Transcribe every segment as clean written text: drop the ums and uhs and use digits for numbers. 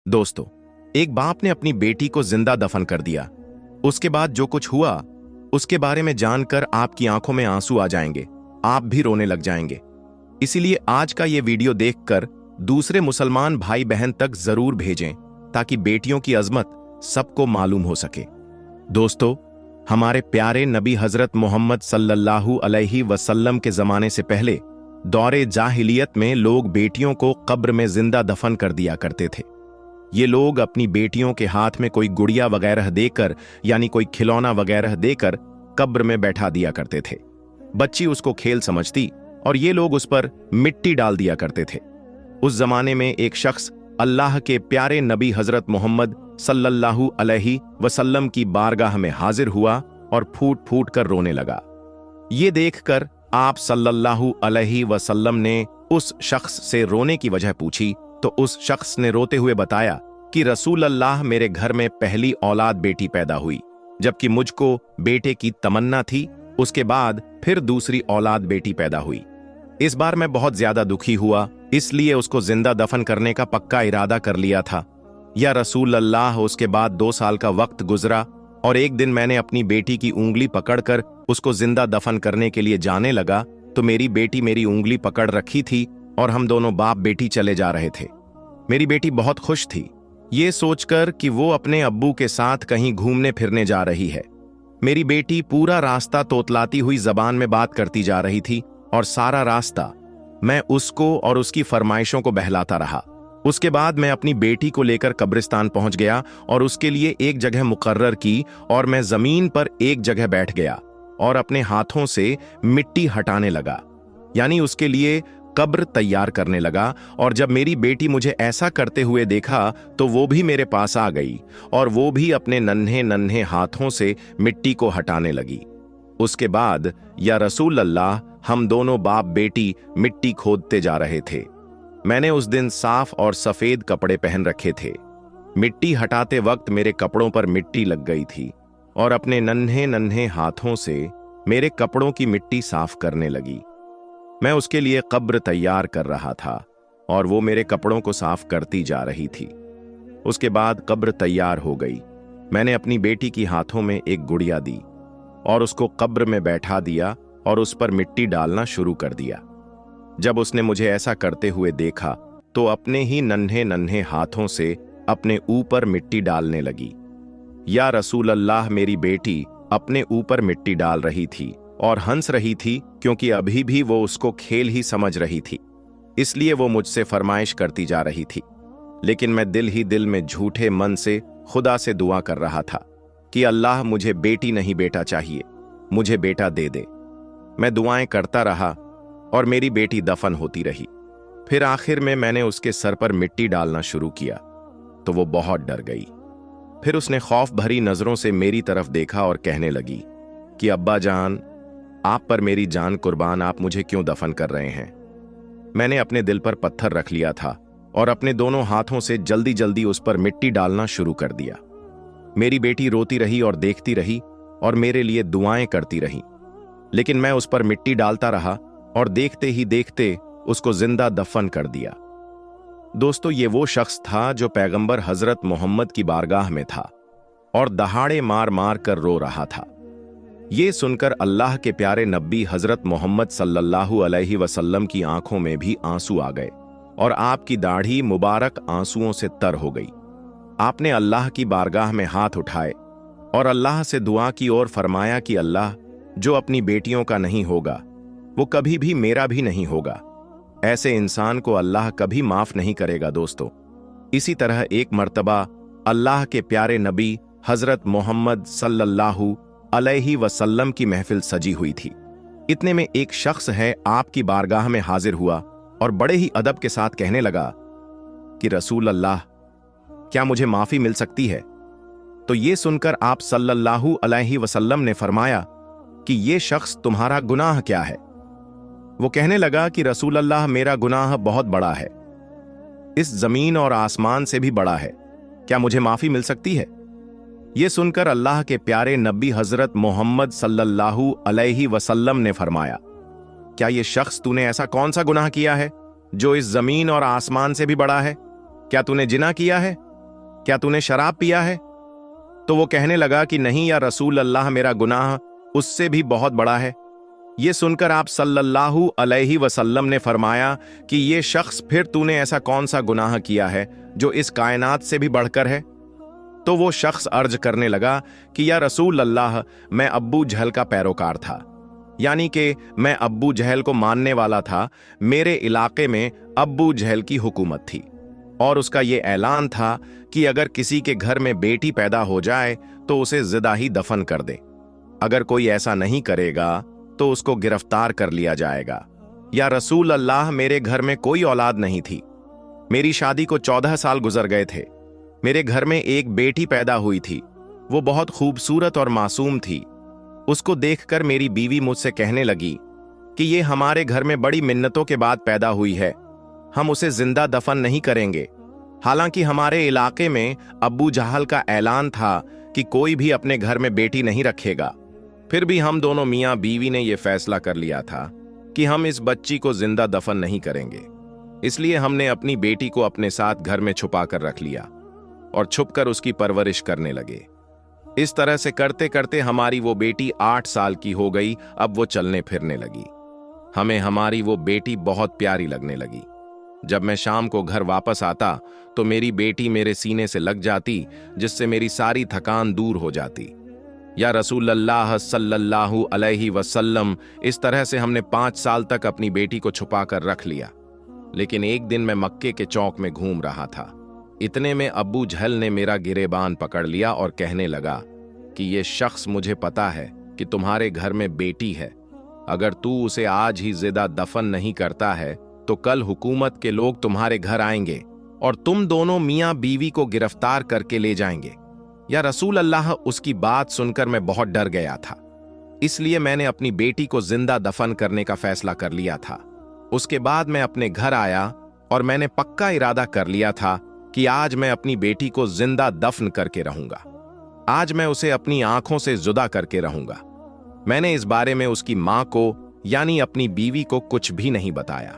दोस्तों, एक बाप ने अपनी बेटी को जिंदा दफन कर दिया। उसके बाद जो कुछ हुआ उसके बारे में जानकर आपकी आंखों में आंसू आ जाएंगे, आप भी रोने लग जाएंगे। इसीलिए आज का ये वीडियो देखकर दूसरे मुसलमान भाई बहन तक जरूर भेजें ताकि बेटियों की अजमत सबको मालूम हो सके। दोस्तों, हमारे प्यारे नबी हजरत मोहम्मद सल्लल्लाहु अलैहि वसल्लम के जमाने से पहले दौरे जाहिलियत में लोग बेटियों को कब्र में जिंदा दफन कर दिया करते थे। ये लोग अपनी बेटियों के हाथ में कोई गुड़िया वगैरह देकर यानी कोई खिलौना वगैरह देकर कब्र में बैठा दिया करते थे। बच्ची उसको खेल समझती और ये लोग उस पर मिट्टी डाल दिया करते थे। उस जमाने में एक शख्स अल्लाह के प्यारे नबी हजरत मोहम्मद सल्लल्लाहु अलैहि वसल्लम की बारगाह में हाजिर हुआ और फूट फूट कर रोने लगा। ये देखकर आप सल्लल्लाहु अलैहि वसल्लम ने उस शख्स से रोने की वजह पूछी तो उस शख्स ने रोते हुए बताया कि रसूल अल्लाह, मेरे घर में पहली औलाद बेटी पैदा हुई, जबकि मुझको बेटे की तमन्ना थी। उसके बाद फिर दूसरी औलाद बेटी पैदा हुई। इस बार मैं बहुत ज्यादा दुखी हुआ, इसलिए उसको जिंदा दफन करने का पक्का इरादा कर लिया था। या रसूल अल्लाह, उसके बाद 2 साल का वक्त गुजरा और एक दिन मैंने अपनी बेटी की उंगली पकड़कर उसको जिंदा दफन करने के लिए जाने लगा तो मेरी बेटी मेरी उंगली पकड़ रखी थी और हम दोनों बाप बेटी चले जा रहे थे। मेरी बेटी बहुत खुश थी, ये सोचकर कि वो अपने अब्बू के साथ कहीं घूमने फिरने जा रही है। मेरी बेटी पूरा रास्ता तोतलाती हुई जबान में बात करती जा रही थी और सारा रास्ता मैं उसको और उसकी फरमाइशों को बहलाता रहा। उसके बाद मैं अपनी बेटी को लेकर कब्रिस्तान पहुंच गया और उसके लिए एक जगह मुकर्रर की और मैं जमीन पर एक जगह बैठ गया और अपने हाथों से मिट्टी हटाने लगा, यानी उसके लिए कब्र तैयार करने लगा। और जब मेरी बेटी मुझे ऐसा करते हुए देखा तो वो भी मेरे पास आ गई और वो भी अपने नन्हे नन्हे हाथों से मिट्टी को हटाने लगी। उसके बाद या रसूल अल्लाह, हम दोनों बाप बेटी मिट्टी खोदते जा रहे थे। मैंने उस दिन साफ और सफेद कपड़े पहन रखे थे। मिट्टी हटाते वक्त मेरे कपड़ों पर मिट्टी लग गई थी और अपने नन्हे नन्हे हाथों से मेरे कपड़ों की मिट्टी साफ करने लगी। मैं उसके लिए कब्र तैयार कर रहा था और वो मेरे कपड़ों को साफ करती जा रही थी। उसके बाद कब्र तैयार हो गई। मैंने अपनी बेटी की हाथों में एक गुड़िया दी और उसको कब्र में बैठा दिया और उस पर मिट्टी डालना शुरू कर दिया। जब उसने मुझे ऐसा करते हुए देखा तो अपने ही नन्हे नन्हे हाथों से अपने ऊपर मिट्टी डालने लगी। या रसूल अल्लाह, मेरी बेटी अपने ऊपर मिट्टी डाल रही थी और हंस रही थी क्योंकि अभी भी वो उसको खेल ही समझ रही थी, इसलिए वो मुझसे फरमाइश करती जा रही थी। लेकिन मैं दिल ही दिल में झूठे मन से खुदा से दुआ कर रहा था कि अल्लाह, मुझे बेटी नहीं बेटा चाहिए, मुझे बेटा दे दे। मैं दुआएं करता रहा और मेरी बेटी दफन होती रही। फिर आखिर में मैंने उसके सर पर मिट्टी डालना शुरू किया तो वो बहुत डर गई। फिर उसने खौफ भरी नजरों से मेरी तरफ देखा और कहने लगी कि अब्बा जान, आप पर मेरी जान कुर्बान, आप मुझे क्यों दफन कर रहे हैं? मैंने अपने दिल पर पत्थर रख लिया था और अपने दोनों हाथों से जल्दी जल्दी उस पर मिट्टी डालना शुरू कर दिया। मेरी बेटी रोती रही और देखती रही और मेरे लिए दुआएं करती रही, लेकिन मैं उस पर मिट्टी डालता रहा और देखते ही देखते उसको जिंदा दफन कर दिया। दोस्तों, ये वो शख्स था जो पैगंबर हजरत मोहम्मद की बारगाह में था और दहाड़े मार मार कर रो रहा था। ये सुनकर अल्लाह के प्यारे नबी हजरत मोहम्मद सल्लल्लाहु अलैहि वसल्लम की आंखों में भी आंसू आ गए और आपकी दाढ़ी मुबारक आंसुओं से तर हो गई। आपने अल्लाह की बारगाह में हाथ उठाए और अल्लाह से दुआ की और फरमाया कि अल्लाह, जो अपनी बेटियों का नहीं होगा वो कभी भी मेरा भी नहीं होगा। ऐसे इंसान को अल्लाह कभी माफ नहीं करेगा। दोस्तों, इसी तरह एक मर्तबा अल्लाह के प्यारे नबी हजरत मोहम्मद सल्लल्लाहु अलैहि वसल्लम की महफिल सजी हुई थी। इतने में एक शख्स है आपकी बारगाह में हाजिर हुआ और बड़े ही अदब के साथ कहने लगा कि रसूल अल्लाह, क्या मुझे माफी मिल सकती है? तो ये सुनकर आप सल्लल्लाहु अलैहि वसल्लम ने फरमाया कि ये शख्स तुम्हारा गुनाह क्या है? वो कहने लगा कि रसूल अल्लाह, मेरा गुनाह बहुत बड़ा है, इस जमीन और आसमान से भी बड़ा है, क्या मुझे माफी मिल सकती है? ये सुनकर अल्लाह के प्यारे नबी हजरत मोहम्मद सल्लल्लाहु अलैहि वसल्लम ने फरमाया, क्या ये शख्स, तूने ऐसा कौन सा गुनाह किया है जो इस जमीन और आसमान से भी बड़ा है? क्या तूने जिना किया है? क्या तूने शराब पिया है? तो वो कहने लगा कि नहीं या रसूल अल्लाह, मेरा गुनाह उससे भी बहुत बड़ा है। ये सुनकर आप सल्लल्लाहु अलैहि वसल्लम ने फरमाया कि ये शख्स, फिर तूने ऐसा कौन सा गुनाह किया है जो इस कायनात से भी बढ़कर है? तो वो शख्स अर्ज करने लगा कि या रसूल अल्लाह, मैं अब्बू जहल का पैरोकार था, यानी कि मैं अब्बू जहल को मानने वाला था। मेरे इलाके में अब्बू जहल की हुकूमत थी और उसका ये ऐलान था कि अगर किसी के घर में बेटी पैदा हो जाए तो उसे ज़िदा ही दफन कर दे। अगर कोई ऐसा नहीं करेगा तो उसको गिरफ्तार कर लिया जाएगा। या रसूल अल्लाह, मेरे घर में कोई औलाद नहीं थी। मेरी शादी को 14 साल गुजर गए थे। मेरे घर में एक बेटी पैदा हुई थी। वो बहुत खूबसूरत और मासूम थी। उसको देखकर मेरी बीवी मुझसे कहने लगी कि ये हमारे घर में बड़ी मिन्नतों के बाद पैदा हुई है, हम उसे जिंदा दफन नहीं करेंगे। हालांकि हमारे इलाके में अब्बू जहल का ऐलान था कि कोई भी अपने घर में बेटी नहीं रखेगा। फिर भी हम दोनों मियां बीवी ने यह फैसला कर लिया था कि हम इस बच्ची को जिंदा दफन नहीं करेंगे। इसलिए हमने अपनी बेटी को अपने साथ घर में छुपा कर रख लिया और छुपकर उसकी परवरिश करने लगे। इस तरह से करते करते हमारी वो बेटी 8 साल की हो गई। अब वो चलने फिरने लगी। हमें हमारी वो बेटी बहुत प्यारी लगने लगी। जब मैं शाम को घर वापस आता तो मेरी बेटी मेरे सीने से लग जाती, जिससे मेरी सारी थकान दूर हो जाती। या रसूल अल्लाह सल्लल्लाहु अलैहि वसल्लम, इस तरह से हमने 5 साल तक अपनी बेटी को छुपा कर रख लिया। लेकिन एक दिन मैं मक्के के चौक में घूम रहा था। इतने में अब्बू जहल ने मेरा गिरेबान पकड़ लिया और कहने लगा कि ये शख्स, मुझे पता है कि तुम्हारे घर में बेटी है। अगर तू उसे आज ही जिंदा दफन नहीं करता है तो कल हुकूमत के लोग तुम्हारे घर आएंगे और तुम दोनों मियां बीवी को गिरफ्तार करके ले जाएंगे। या रसूल अल्लाह, उसकी बात सुनकर मैं बहुत डर गया था। इसलिए मैंने अपनी बेटी को जिंदा दफन करने का फैसला कर लिया था। उसके बाद मैं अपने घर आया और मैंने पक्का इरादा कर लिया था कि आज मैं अपनी बेटी को जिंदा दफन करके रहूंगा। आज मैं उसे अपनी आंखों से जुदा करके रहूंगा। मैंने इस बारे में उसकी मां को, यानी अपनी बीवी को, कुछ भी नहीं बताया।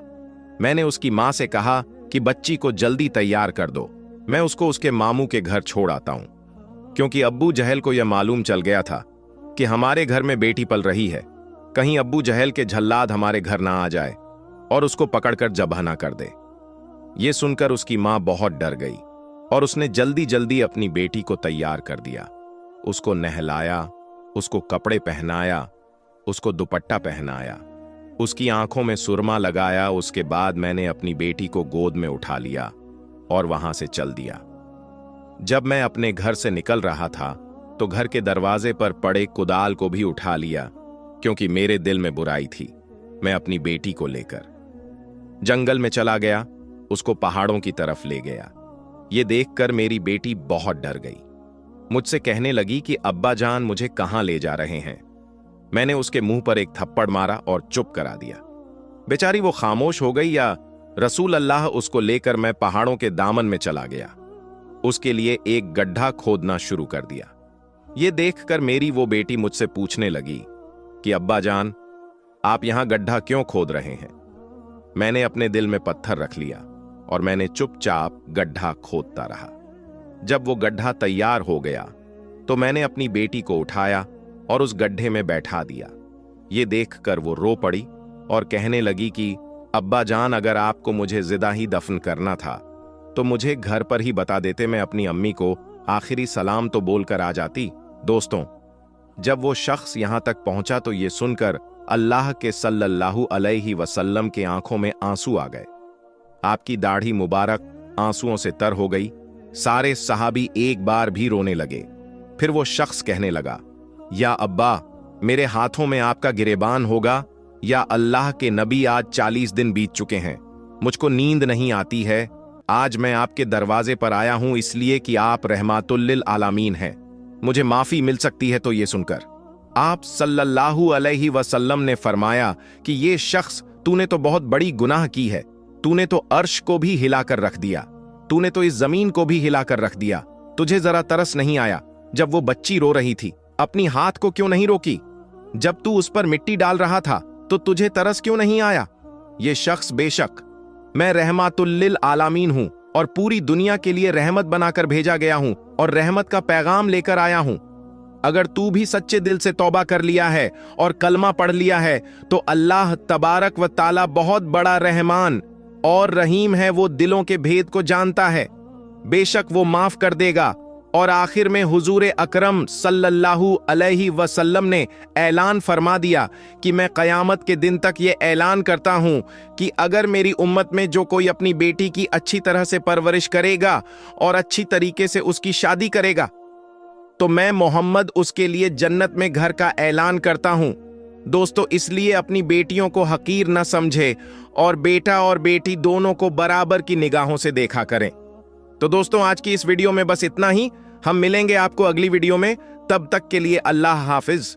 मैंने उसकी मां से कहा कि बच्ची को जल्दी तैयार कर दो, मैं उसको उसके मामू के घर छोड़ आता हूं। क्योंकि अब्बू जहल को यह मालूम चल गया था कि हमारे घर में बेटी पल रही है। कहीं अब्बू जहल के झल्लाद हमारे घर ना आ जाए और उसको पकड़कर जबह ना कर दे। ये सुनकर उसकी मां बहुत डर गई और उसने जल्दी जल्दी अपनी बेटी को तैयार कर दिया। उसको नहलाया, उसको कपड़े पहनाया, उसको दुपट्टा पहनाया, उसकी आंखों में सुरमा लगाया। उसके बाद मैंने अपनी बेटी को गोद में उठा लिया और वहां से चल दिया। जब मैं अपने घर से निकल रहा था तो घर के दरवाजे पर पड़े कुदाल को भी उठा लिया, क्योंकि मेरे दिल में बुराई थी। मैं अपनी बेटी को लेकर जंगल में चला गया, उसको पहाड़ों की तरफ ले गया। ये देखकर मेरी बेटी बहुत डर गई। मुझसे कहने लगी कि अब्बा जान, मुझे कहां ले जा रहे हैं? मैंने उसके मुंह पर एक थप्पड़ मारा और चुप करा दिया। बेचारी वो खामोश हो गई। या रसूल अल्लाह, उसको लेकर मैं पहाड़ों के दामन में चला गया। उसके लिए एक गड्ढा खोदना शुरू कर दिया। ये देखकर मेरी वो बेटी मुझसे पूछने लगी कि अब्बा जान, आप यहां गड्ढा क्यों खोद रहे हैं? मैंने अपने दिल में पत्थर रख लिया और मैंने चुपचाप गड्ढा खोदता रहा। जब वो गड्ढा तैयार हो गया तो मैंने अपनी बेटी को उठाया और उस गड्ढे में बैठा दिया। ये देखकर वो रो पड़ी और कहने लगी कि अब्बा जान, अगर आपको मुझे जिंदा ही दफन करना था तो मुझे घर पर ही बता देते, मैं अपनी अम्मी को आखिरी सलाम तो बोलकर आ जाती। दोस्तों, जब वो शख्स यहां तक पहुंचा तो ये सुनकर अल्लाह के सल्लल्लाहु अलैहि वसल्लम के आंखों में आंसू आ गए। आपकी दाढ़ी मुबारक आंसुओं से तर हो गई। सारे सहाबी एक बार भी रोने लगे। फिर वो शख्स कहने लगा, या अब्बा, मेरे हाथों में आपका गिरेबान होगा। या अल्लाह के नबी, आज 40 दिन बीत चुके हैं, मुझको नींद नहीं आती है। आज मैं आपके दरवाजे पर आया हूं इसलिए कि आप रहमातुल लिल आलमीन हैं, मुझे माफी मिल सकती है। तो ये सुनकर आप सल्लल्लाहु अलैहि वसल्लम ने फरमाया कि ये शख्स, तूने तो बहुत बड़ी गुनाह की है। तूने तो अर्श को भी हिलाकर रख दिया, तूने तो इस जमीन को भी हिलाकर रख दिया। तुझे जरा तरस नहीं आया जब वो बच्ची रो रही थी? अपनी हाथ को क्यों नहीं रोकी? जब तू उस पर मिट्टी डाल रहा था तो तुझे तरस क्यों नहीं आया? ये शख्स, बेशक मैं रहमातुल लिल आलमीन हूं, और पूरी दुनिया के लिए रहमत बनाकर भेजा गया हूं और रहमत का पैगाम लेकर आया हूं। अगर तू भी सच्चे दिल से तौबा कर लिया है और कलमा पढ़ लिया है तो अल्लाह तबारक व ताला बहुत बड़ा रहमान और रहीम है। वो दिलों के भेद को जानता है, बेशक वो माफ कर देगा। और आखिर में हुजूर अकरम सल्लल्लाहु अलैहि वसल्लम ने ऐलान फरमा दिया कि मैं क़यामत के दिन तक ये ऐलान करता हूं कि अगर मेरी उम्मत में जो कोई अपनी बेटी की अच्छी तरह से परवरिश करेगा और अच्छी तरीके से उसकी शादी करेगा तो मैं मोहम्मद उसके लिए जन्नत में घर का ऐलान करता हूं। दोस्तों, इसलिए अपनी बेटियों को हकीर न समझे और बेटा और बेटी दोनों को बराबर की निगाहों से देखा करें। तो दोस्तों, आज की इस वीडियो में बस इतना ही। हम मिलेंगे आपको अगली वीडियो में, तब तक के लिए अल्लाह हाफिज।